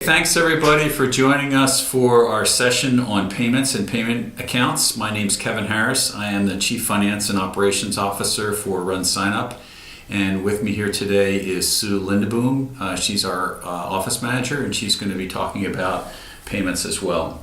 Thanks everybody for joining us for our session on payments and payment accounts. My name's Kevin Harris. I am the Chief Finance and Operations Officer for RunSignUp. And with me here today is Sue Lindeboom. She's our office manager, and she's going to be talking about payments as well.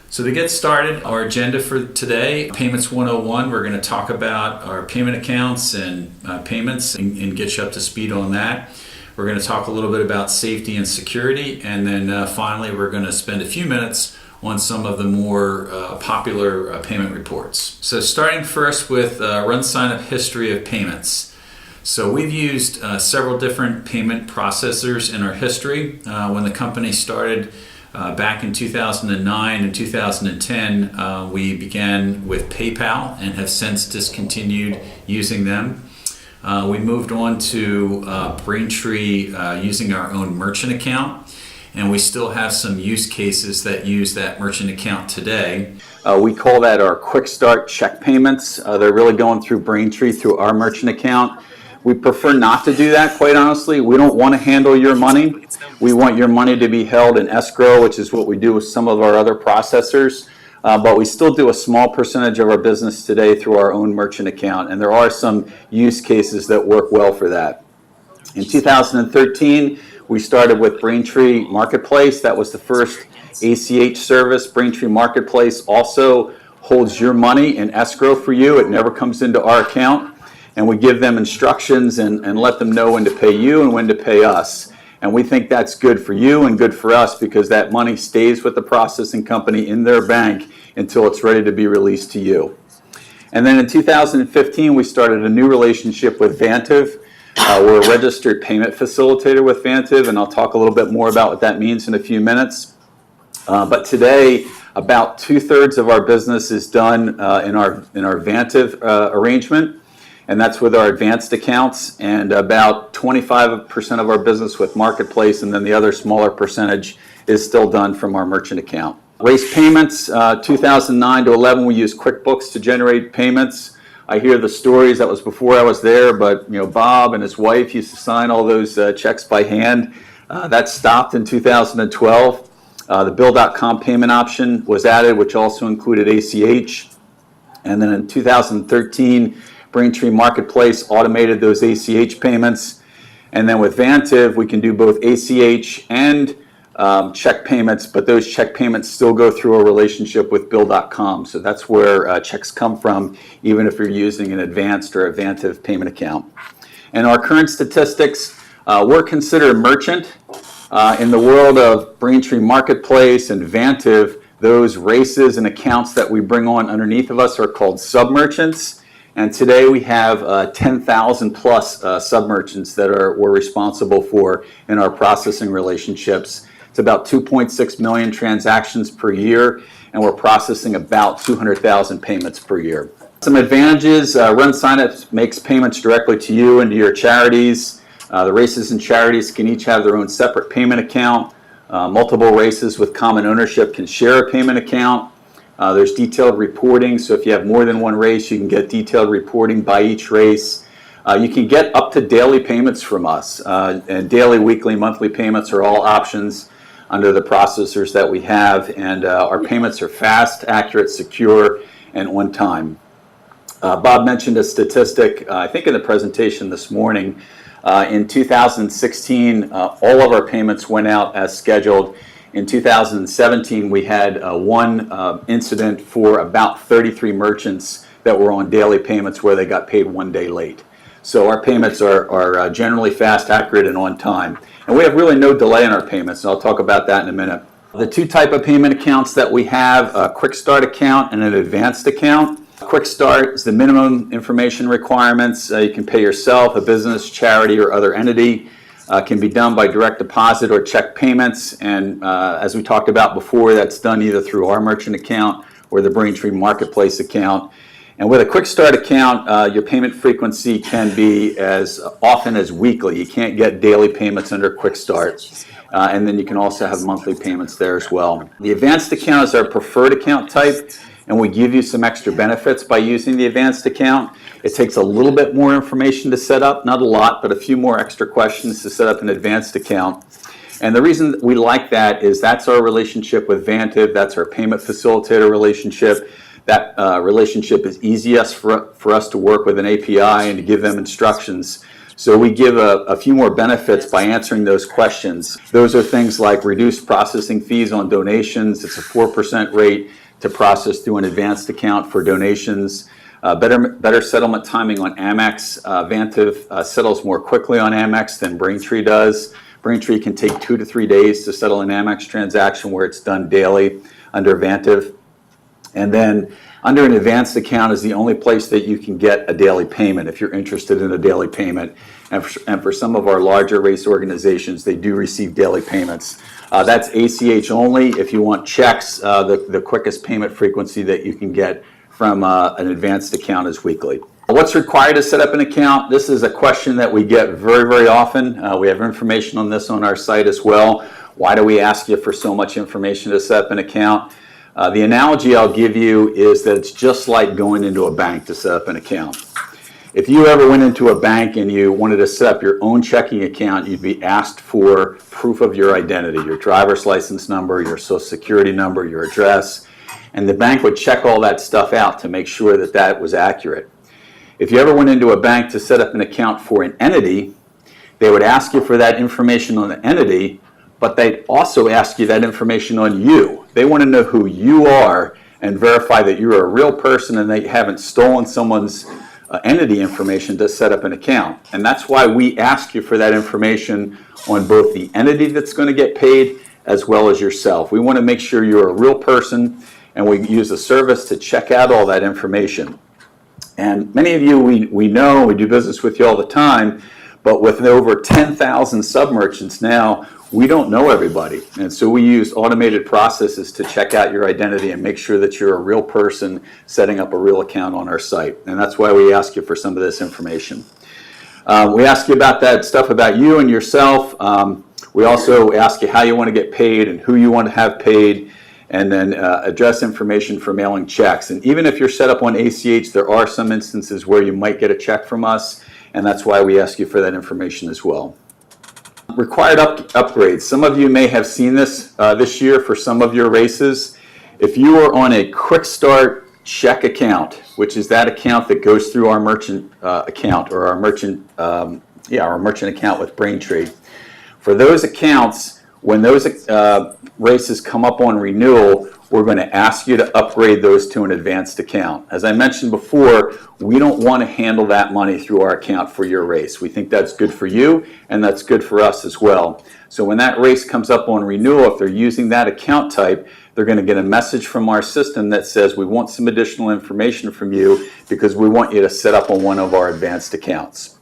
So to get started, our agenda for today, Payments 101, we're going to talk about our payment accounts and payments and get you up to speed on that. We're going to talk a little bit about safety and security, and then finally we're going to spend a few minutes on some of the more popular payment reports. So starting first with RunSignUp history of payments. So we've used several different payment processors in our history. When the company started back in 2009 and 2010, we began with PayPal and have since discontinued using them. We moved on to Braintree using our own merchant account, and we still have some use cases that use that merchant account today. We call that our quick start check payments. They're really going through Braintree through our merchant account. We prefer not to do that, quite honestly. We don't want to handle your money. We want your money to be held in escrow, which is what we do with some of our other processors. But we still do a small percentage of our business today through our own merchant account, and there are some use cases that work well for that. In 2013, we started with Braintree Marketplace. That was the first ACH service. Braintree Marketplace also holds your money in escrow for you. It never comes into our account, and we give them instructions and let them know when to pay you and when to pay us. And we think that's good for you and good for us because that money stays with the processing company in their bank until it's ready to be released to you. And then in 2015, we started a new relationship with Vantiv. We're a registered payment facilitator with Vantiv, and I'll talk a little bit more about what that means in a few minutes. But today, about 2/3 of our business is done in our Vantiv arrangement. And that's with our advanced accounts, and about 25% of our business with Marketplace, and then the other smaller percentage is still done from our merchant account. Race payments, 2009 to 11, we used QuickBooks to generate payments. I hear the stories, that was before I was there, but Bob and his wife used to sign all those checks by hand. That stopped in 2012. The Bill.com payment option was added, which also included ACH. And then in 2013, Braintree Marketplace automated those ACH payments. And then with Vantiv, we can do both ACH and check payments, but those check payments still go through a relationship with Bill.com. So that's where checks come from, even if you're using an advanced or a Vantiv payment account. And our current statistics, we're considered merchant. In the world of Braintree Marketplace and Vantiv, those races and accounts that we bring on underneath of us are called sub-merchants. And today we have 10,000 plus sub-merchants that we're responsible for in our processing relationships. It's about 2.6 million transactions per year, and we're processing about 200,000 payments per year. Some advantages, RunSignUp makes payments directly to you and to your charities. The races and charities can each have their own separate payment account. Multiple races with common ownership can share a payment account. There's detailed reporting, so if you have more than one race, you can get detailed reporting by each race. You can get up to daily payments from us, and daily, weekly, monthly payments are all options under the processors that we have, and our payments are fast, accurate, secure, and on time. Bob mentioned a statistic, I think in the presentation this morning. In 2016, all of our payments went out as scheduled. In 2017, we had one incident for about 33 merchants that were on daily payments where they got paid 1 day late. So our payments are generally fast, accurate, and on time. And we have really no delay in our payments, and I'll talk about that in a minute. The two type of payment accounts that we have, a quick start account and an advanced account. Quick start is the minimum information requirements. You can pay yourself, a business, charity, or other entity. Can be done by direct deposit or check payments, and as we talked about before, that's done either through our merchant account or the Braintree Marketplace account. And with a quick start account, your payment frequency can be as often as weekly. You can't get daily payments under quick start. And then you can also have monthly payments there as well. The advanced account is our preferred account type, and we give you some extra benefits by using the advanced account. It takes a little bit more information to set up, not a lot, but a few more extra questions to set up an advanced account. And the reason we like that is that's our relationship with Vantiv, that's our Payment Facilitator relationship. That relationship is easiest for us to work with an API and to give them instructions. So we give a few more benefits by answering those questions. Those are things like reduced processing fees on donations. It's a 4% rate to process through an advanced account for donations. Better settlement timing on Amex. Vantiv settles more quickly on Amex than Braintree does. Braintree can take 2 to 3 days to settle an Amex transaction where it's done daily under Vantiv. And then under an advanced account is the only place that you can get a daily payment if you're interested in a daily payment. And for some of our larger race organizations, they do receive daily payments. That's ACH only. If you want checks, the quickest payment frequency that you can get from an advanced account is weekly. What's required to set up an account? This is a question that we get very, very often. We have information on this on our site as well. Why do we ask you for so much information to set up an account? The analogy I'll give you is that it's just like going into a bank to set up an account. If you ever went into a bank and you wanted to set up your own checking account, you'd be asked for proof of your identity, your driver's license number, your social security number, your address, and the bank would check all that stuff out to make sure that that was accurate. If you ever went into a bank to set up an account for an entity, they would ask you for that information on the entity, but they'd also ask you that information on you. They want to know who you are and verify that you're a real person and they haven't stolen someone's entity information to set up an account. And that's why we ask you for that information on both the entity that's going to get paid as well as yourself. We want to make sure you're a real person, and we use a service to check out all that information. And many of you we know, we do business with you all the time, but with over 10,000 sub-merchants now, we don't know everybody. And so we use automated processes to check out your identity and make sure that you're a real person setting up a real account on our site. And that's why we ask you for some of this information. We ask you about that stuff about you and yourself. We also ask you how you want to get paid and who you want to have paid, and then address information for mailing checks. And even if you're set up on ACH, there are some instances where you might get a check from us, and that's why we ask you for that information as well. Required upgrades. Some of you may have seen this this year for some of your races. If you are on a quick start check account, which is that account that goes through our merchant account, or our merchant account with Braintree, for those accounts, when those races come up on renewal, we're going to ask you to upgrade those to an advanced account. As I mentioned before, we don't want to handle that money through our account for your race. We think that's good for you, and that's good for us as well. So when that race comes up on renewal, if they're using that account type, they're going to get a message from our system that says, we want some additional information from you because we want you to set up on one of our advanced accounts.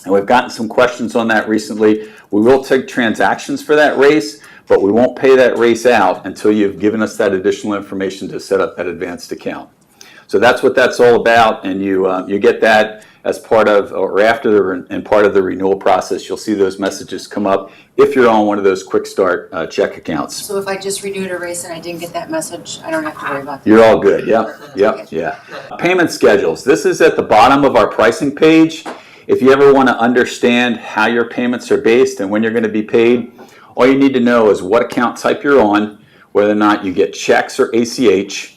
And we've gotten some questions on that recently. We will take transactions for that race, but we won't pay that race out until you've given us that additional information to set up that advanced account. So that's what that's all about, and you get that as part of, or after, and part of the renewal process. You'll see those messages come up if you're on one of those quick start check accounts. So if I just renewed a race and I didn't get that message, I don't have to worry about that? You're all good, yeah. Payment schedules. This is at the bottom of our pricing page. If you ever want to understand how your payments are based and when you're going to be paid, all you need to know is what account type you're on, whether or not you get checks or ACH,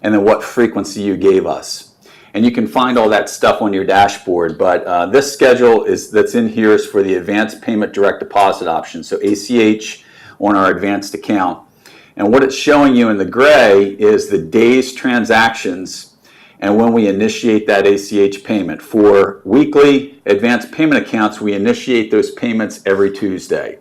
and then what frequency you gave us. And you can find all that stuff on your dashboard, but this schedule that's in here is for the advanced payment direct deposit option, so ACH on our advanced account. And what it's showing you in the gray is the day's transactions and when we initiate that ACH payment. For weekly advanced payment accounts, we initiate those payments every Tuesday.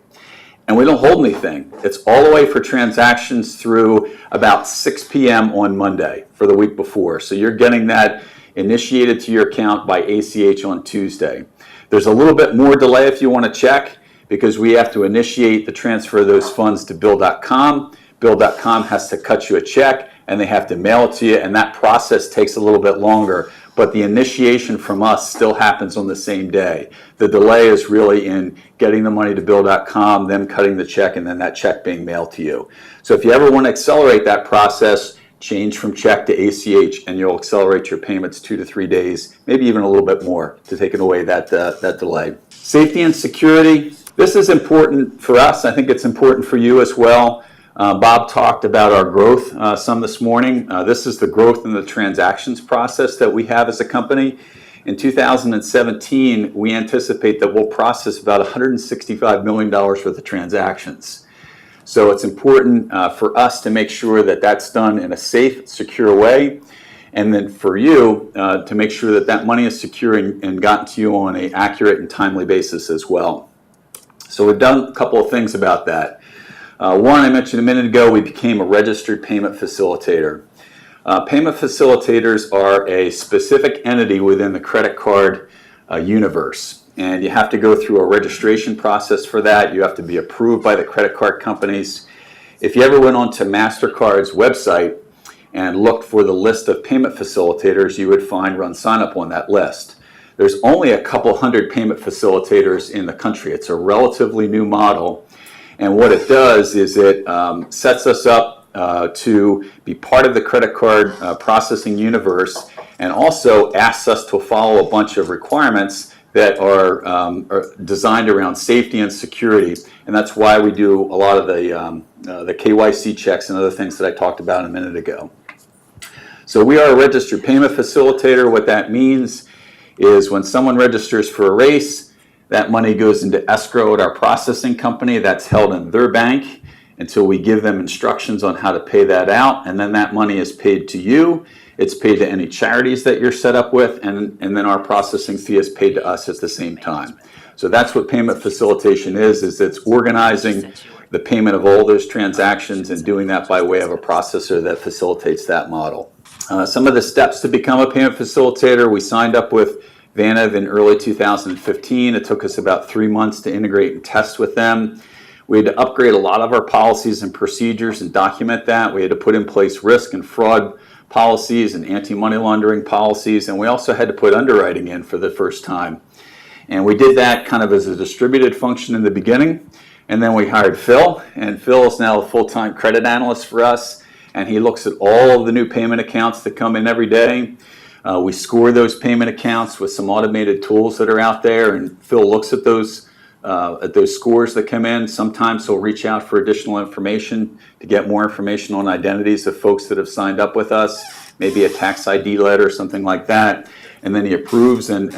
And we don't hold anything. It's all the way for transactions through about 6 p.m. on Monday for the week before. So you're getting that initiated to your account by ACH on Tuesday. There's a little bit more delay if you want to check, because we have to initiate the transfer of those funds to Bill.com. Bill.com has to cut you a check, and they have to mail it to you, and that process takes a little bit longer. But the initiation from us still happens on the same day. The delay is really in getting the money to Bill.com, them cutting the check, and then that check being mailed to you. So if you ever want to accelerate that process, change from check to ACH, and you'll accelerate your payments 2 to 3 days, maybe even a little bit more, to take away that delay. Safety and security. This is important for us. I think it's important for you as well. Bob talked about our growth some this morning. This is the growth in the transactions process that we have as a company. In 2017, we anticipate that we'll process about $165 million worth of transactions. So it's important for us to make sure that that's done in a safe, secure way, and then for you to make sure that that money is secure and gotten to you on an accurate and timely basis as well. So we've done a couple of things about that. One, I mentioned a minute ago, we became a registered payment facilitator. Payment facilitators are a specific entity within the credit card universe. And you have to go through a registration process for that. You have to be approved by the credit card companies. If you ever went onto MasterCard's website and looked for the list of payment facilitators, you would find RunSignUp on that list. There's only a couple hundred payment facilitators in the country. It's a relatively new model. And what it does is it sets us up to be part of the credit card processing universe, and also asks us to follow a bunch of requirements that are designed around safety and security. And that's why we do a lot of the KYC checks and other things that I talked about a minute ago. So we are a registered payment facilitator. What that means is when someone registers for a race, that money goes into escrow at our processing company. That's held in their bank until we give them instructions on how to pay that out. And then that money is paid to you. It's paid to any charities that you're set up with. And then our processing fee is paid to us at the same time. So that's what payment facilitation is it's organizing the payment of all those transactions and doing that by way of a processor that facilitates that model. Some of the steps to become a payment facilitator: we signed up with Vantiv in early 2015. It took us about 3 months to integrate and test with them. We had to upgrade a lot of our policies and procedures and document that. We had to put in place risk and fraud policies and anti-money laundering policies, and we also had to put underwriting in for the first time. And we did that kind of as a distributed function in the beginning, and then we hired Phil, and Phil is now a full-time credit analyst for us, and he looks at all of the new payment accounts that come in every day. We score those payment accounts with some automated tools that are out there, and Phil looks at those scores that come in. Sometimes he'll reach out for additional information to get more information on identities of folks that have signed up with us, maybe a tax ID letter, something like that, and then he approves and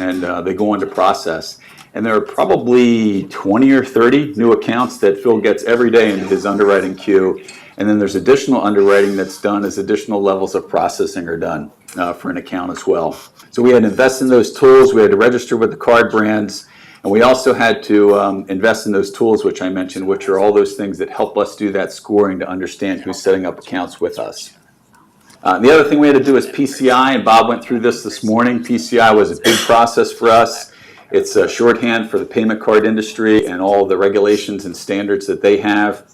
they go into process. And there are probably 20 or 30 new accounts that Phil gets every day into his underwriting queue. And then there's additional underwriting that's done as additional levels of processing are done for an account as well. So we had to invest in those tools. We had to register with the card brands. And we also had to invest in those tools, which I mentioned, which are all those things that help us do that scoring to understand who's setting up accounts with us. The other thing we had to do is PCI, and Bob went through this morning. PCI was a big process for us. It's a shorthand for the payment card industry and all the regulations and standards that they have.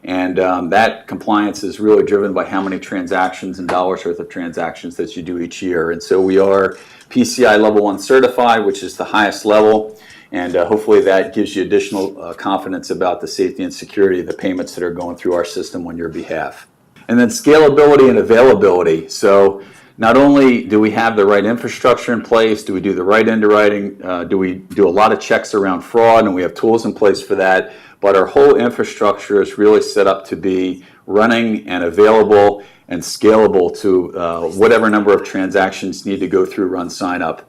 And that compliance is really driven by how many transactions and dollars worth of transactions that you do each year. And so we are PCI Level 1 certified, which is the highest level. And hopefully that gives you additional confidence about the safety and security of the payments that are going through our system on your behalf. And then scalability and availability. So not only do we have the right infrastructure in place, do we do the right underwriting, do we do a lot of checks around fraud, and we have tools in place for that, but our whole infrastructure is really set up to be running and available and scalable to whatever number of transactions need to go through RunSignUp.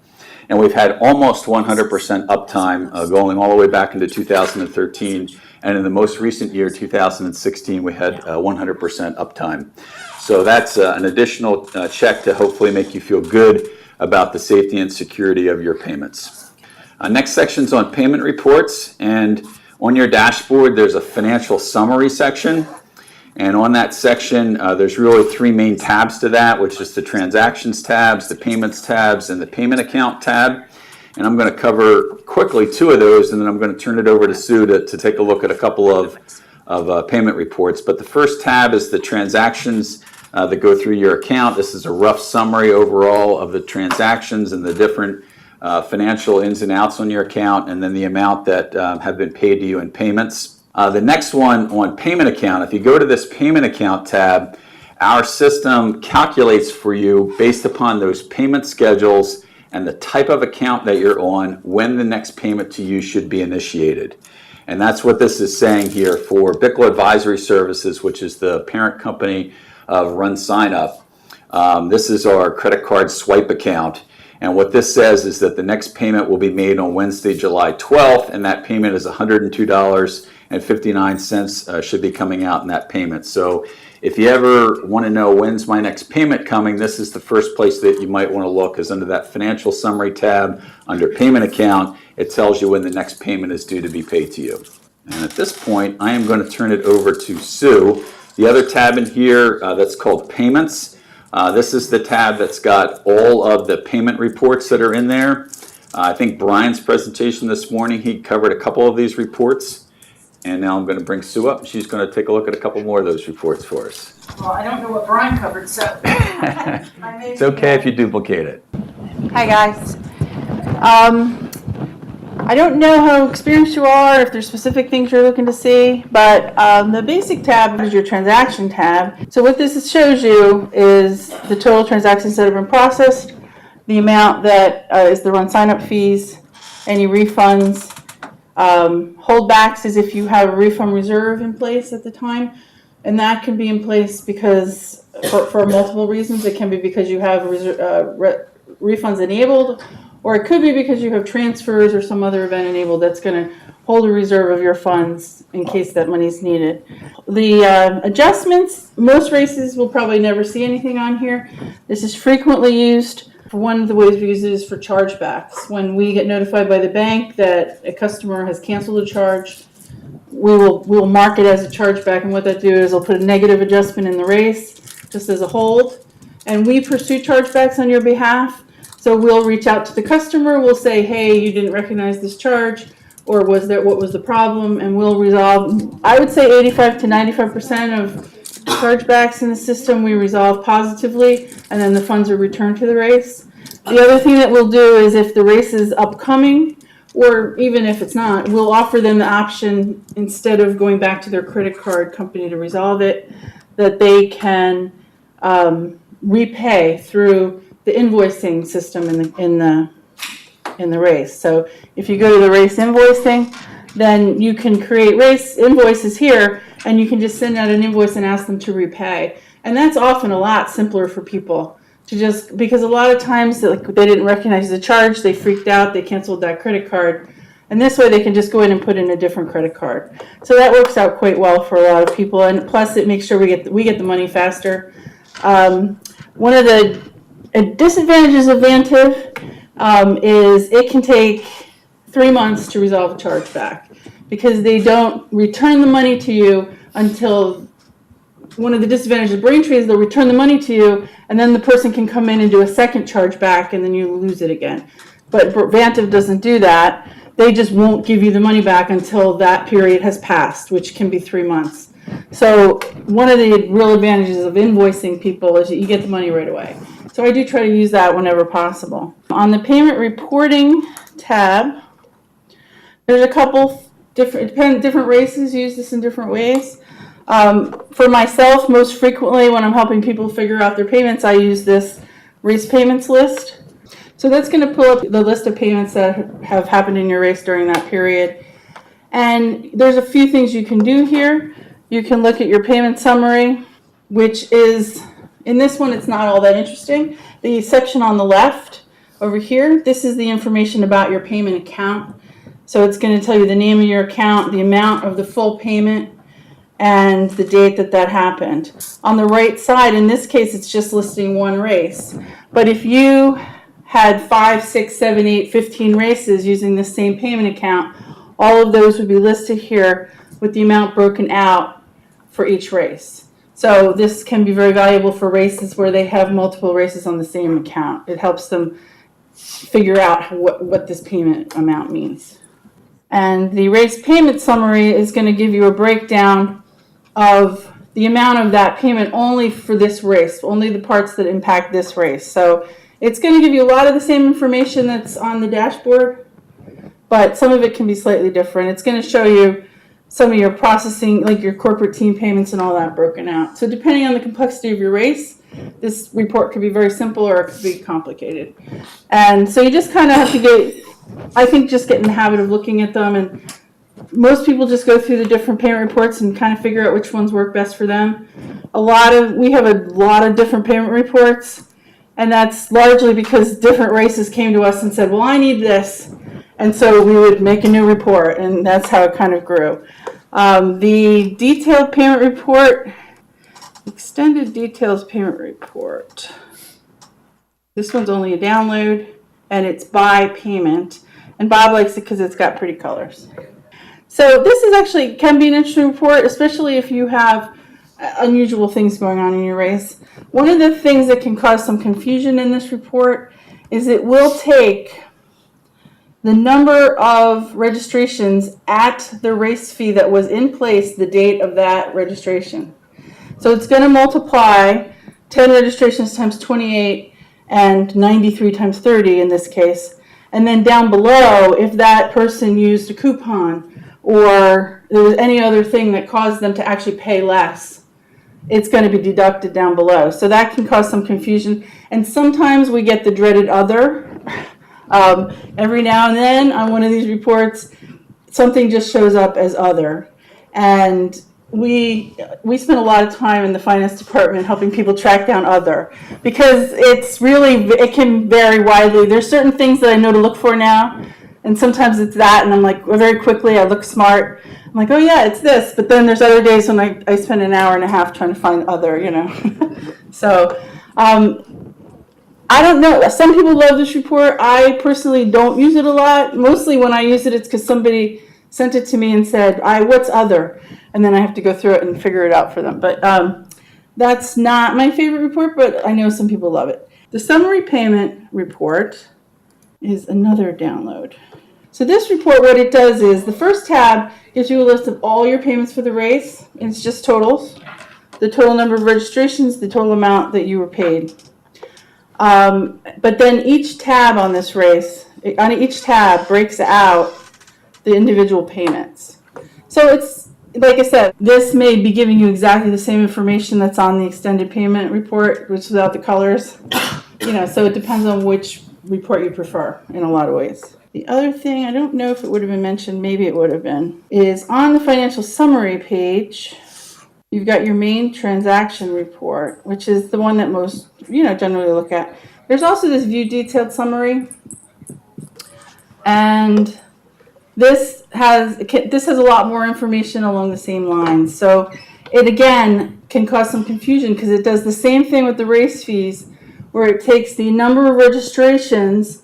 And we've had almost 100% uptime going all the way back into 2013. And in the most recent year, 2016, we had 100% uptime. So that's an additional check to hopefully make you feel good about the safety and security of your payments. Next section's on payment reports. And on your dashboard, there's a financial summary section. And on that section, there's really 3 main tabs to that, which is the transactions tabs, the payments tabs, and the payment account tab. And I'm going to cover quickly 2 of those, and then I'm going to turn it over to Sue to take a look at a couple of payment reports. But the first tab is the transactions that go through your account. This is a rough summary overall of the transactions and the different financial ins and outs on your account, and then the amount that have been paid to you in payments. The next one on payment account, if you go to this payment account tab, our system calculates for you based upon those payment schedules and the type of account that you're on when the next payment to you should be initiated. And that's what this is saying here for Bickle Advisory Services, which is the parent company of RunSignUp. This is our credit card swipe account. And what this says is that the next payment will be made on Wednesday, July 12th, and that payment is $102.59 should be coming out in that payment. So if you ever want to know when's my next payment coming, this is the first place that you might want to look, is under that financial summary tab, under payment account, it tells you when the next payment is due to be paid to you. And at this point, I am going to turn it over to Sue. The other tab in here that's called Payments. This is the tab that's got all of the payment reports that are in there. I think Brian's presentation this morning, he covered a couple of these reports. And now I'm going to bring Sue up. She's going to take a look at a couple more of those reports for us. Well, I don't know what Brian covered, so. It's okay if you duplicate it. Hi, guys. I don't know how experienced you are, if there's specific things you're looking to see, but the basic tab is your transaction tab. So what this shows you is the total transactions that have been processed, the amount that is the RunSignUp fees, any refunds. Holdbacks is if you have a refund reserve in place at the time, and that can be in place because for multiple reasons. It can be because you have refunds enabled, or it could be because you have transfers or some other event enabled that's going to hold a reserve of your funds in case that money is needed. The adjustments, most races will probably never see anything on here. This is frequently used. One of the ways we use it is for chargebacks. When we get notified by the bank that a customer has canceled a charge, we will mark it as a chargeback, and what that do is I'll put a negative adjustment in the race just as a hold, and we pursue chargebacks on your behalf. So we'll reach out to the customer, we'll say, hey, you didn't recognize this charge, or what was the problem, and we'll resolve. I would say 85 to 95% of chargebacks in the system we resolve positively, and then the funds are returned to the race. The other thing that we'll do is if the race is upcoming, or even if it's not, we'll offer them the option, instead of going back to their credit card company to resolve it, that they can repay through the invoicing system in the race. So if you go to the race invoicing, then you can create race invoices here, and you can just send out an invoice and ask them to repay. And that's often a lot simpler for people to just, because a lot of times they didn't recognize the charge, they freaked out, they canceled that credit card, and this way they can just go in and put in a different credit card. So that works out quite well for a lot of people, and plus it makes sure we get the money faster. One of the disadvantages of Vantiv is it can take 3 months to resolve a chargeback, because they don't return the money to you until, one of the disadvantages of Braintree is they'll return the money to you, and then the person can come in and do a second chargeback, and then you lose it again. But Vantiv doesn't do that. They just won't give you the money back until that period has passed, which can be 3 months. So one of the real advantages of invoicing people is that you get the money right away. So I do try to use that whenever possible. On the payment reporting tab, there's a couple different races use this in different ways. For myself, most frequently when I'm helping people figure out their payments, I use this race payments list. So that's going to pull up the list of payments that have happened in your race during that period. And there's a few things you can do here. You can look at your payment summary, which is, in this one, it's not all that interesting. The section on the left over here, this is the information about your payment account. So it's going to tell you the name of your account, the amount of the full payment, and the date that happened. On the right side, in this case, it's just listing one race. But if you had 5, 6, 7, 8, 15 races using the same payment account, all of those would be listed here with the amount broken out for each race. So this can be very valuable for races where they have multiple races on the same account. It helps them figure out what this payment amount means. And the race payment summary is going to give you a breakdown of the amount of that payment only for this race, only the parts that impact this race. So it's going to give you a lot of the same information that's on the dashboard, but some of it can be slightly different. It's going to show you some of your processing, like your corporate team payments and all that broken out. So depending on the complexity of your race, this report could be very simple or it could be complicated. And so you just kind of have to get in the habit of looking at them and Most people just go through the different payment reports and kind of figure out which ones work best for them. We have a lot of different payment reports, and that's largely because different races came to us and said, well, I need this. And so we would make a new report, and that's how it kind of grew. The detailed payment report, extended details payment report. This one's only a download, and it's by payment. And Bob likes it because it's got pretty colors. So this is actually can be an interesting report, especially if you have unusual things going on in your race. One of the things that can cause some confusion in this report is it will take the number of registrations at the race fee that was in place the date of that registration. So it's going to multiply 10 registrations times 28 and 93 times 30 in this case. And then down below, if that person used a coupon or there was any other thing that caused them to actually pay less, it's going to be deducted down below. So that can cause some confusion. And sometimes we get the dreaded other. Every now and then on one of these reports, something just shows up as other. And we spend a lot of time in the finance department helping people track down other, because it can vary widely. There's certain things that I know to look for now, and sometimes it's that, and I'm like, very quickly I look smart. I'm like, oh yeah, it's this. But then there's other days when I spend an hour and a half trying to find other, So I don't know. Some people love this report. I personally don't use it a lot. Mostly when I use it, it's because somebody sent it to me and said, what's other? And then I have to go through it and figure it out for them. But that's not my favorite report, but I know some people love it. The summary payment report is another download. So this report, what it does is the first tab gives you a list of all your payments for the race. It's just totals, the total number of registrations, the total amount that you were paid. But then each tab on this race, on each tab breaks out the individual payments. So it's, like I said, this may be giving you exactly the same information that's on the extended payment report, which is without the colors. So it depends on which report you prefer in a lot of ways. The other thing, I don't know if it would have been mentioned, maybe it would have been, is on the financial summary page, you've got your main transaction report, which is the one that most, generally look at. There's also this view detailed summary, and this has a lot more information along the same lines. So it again can cause some confusion because it does the same thing with the race fees, where it takes the number of registrations,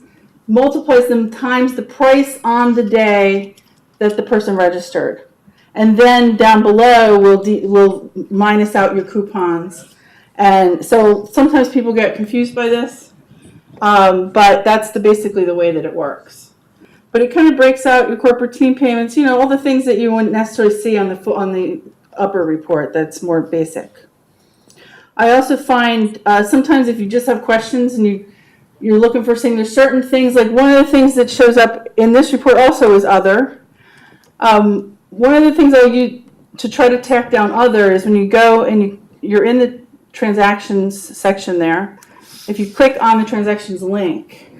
multiplies them times the price on the day that the person registered. And then down below, we'll minus out your coupons. And so sometimes people get confused by this, but that's basically the way that it works. But it kind of breaks out your corporate team payments, all the things that you wouldn't necessarily see on the upper report that's more basic. I also find sometimes if you just have questions and you're looking for something, there's certain things, like one of the things that shows up in this report also is other. One of the things I use to try to track down other is when you go and you're in the transactions section there, if you click on the transactions link,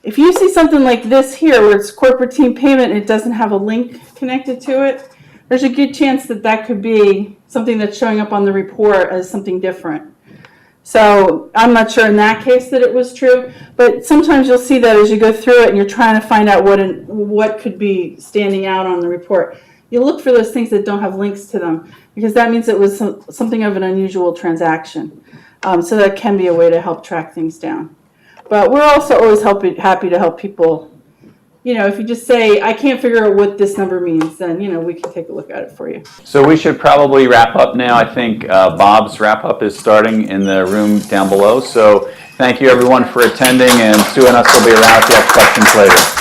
if you see something like this here where it's corporate team payment and it doesn't have a link connected to it, there's a good chance that could be something that's showing up on the report as something different. So I'm not sure in that case that it was true, but sometimes you'll see that as you go through it and you're trying to find out what could be standing out on the report. You look for those things that don't have links to them, because that means it was something of an unusual transaction. So that can be a way to help track things down. But we're also always happy to help people. If you just say, I can't figure out what this number means, then, we can take a look at it for you. So we should probably wrap up now. I think Bob's wrap up is starting in the room down below. So thank you everyone for attending, and Sue and us will be around if you have questions later.